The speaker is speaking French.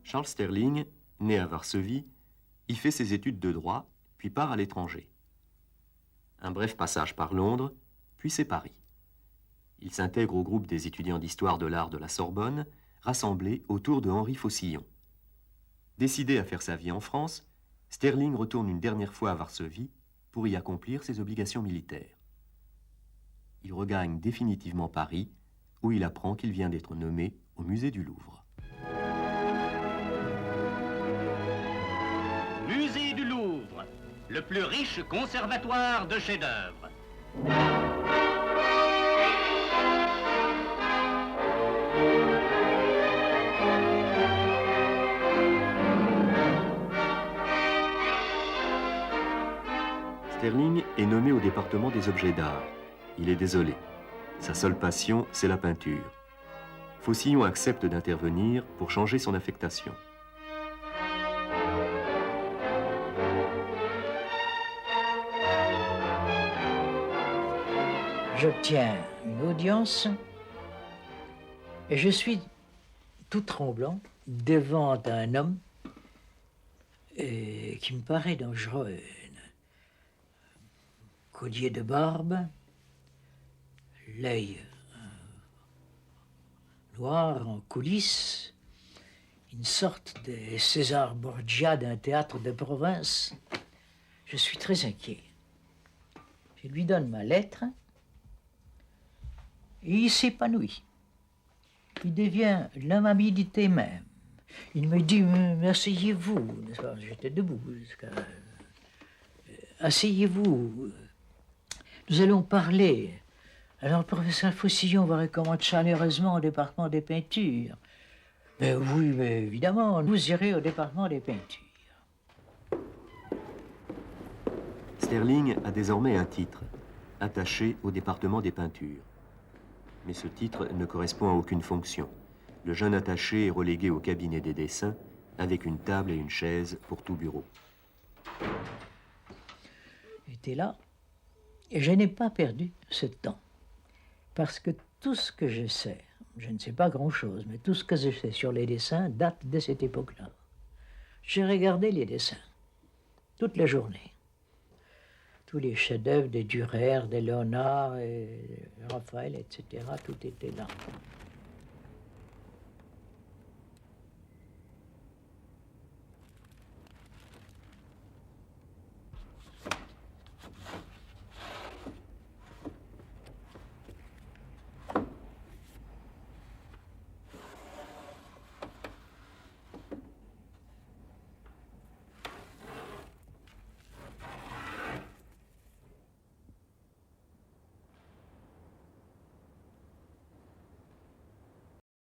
Charles Sterling, né à Varsovie, y fait ses études de droit, puis part à l'étranger. Un bref passage par Londres, puis c'est Paris. Il s'intègre au groupe des étudiants d'histoire de l'art de la Sorbonne, rassemblés autour de Henri Faucillon. Décidé à faire sa vie en France, Sterling retourne une dernière fois à Varsovie pour y accomplir ses obligations militaires. Il regagne définitivement Paris, où il apprend qu'il vient d'être nommé au musée du Louvre. Musée du Louvre, le plus riche conservatoire de chefs-d'œuvre. Sterling est nommé au département des objets d'art. Il est désolé. Sa seule passion, c'est la peinture. Faucillon accepte d'intervenir pour changer son affectation. J'obtiens une audience et je suis tout tremblant devant un homme qui me paraît dangereux. Collier de barbe, l'œil noir en coulisses, une sorte de César Borgia d'un théâtre de province. Je suis très inquiet. Je lui donne ma lettre et il s'épanouit. Il devient l'amabilité même. Il me dit, mais asseyez-vous. J'étais debout. Asseyez-vous. Nous allons parler. Alors le professeur Faucillon vous recommande chaleureusement au département des peintures. Mais oui, mais évidemment, vous irez au département des peintures. Sterling a désormais un titre, attaché au département des peintures. Mais ce titre ne correspond à aucune fonction. Le jeune attaché est relégué au cabinet des dessins, avec une table et une chaise pour tout bureau. J'étais là, et je n'ai pas perdu ce temps. Parce que tout ce que je sais, je ne sais pas grand-chose, mais tout ce que je sais sur les dessins date de cette époque-là. J'ai regardé les dessins, toute la journée. Tous les chefs-d'œuvre de Dürer, de Léonard, et Raphaël, etc., tout était là.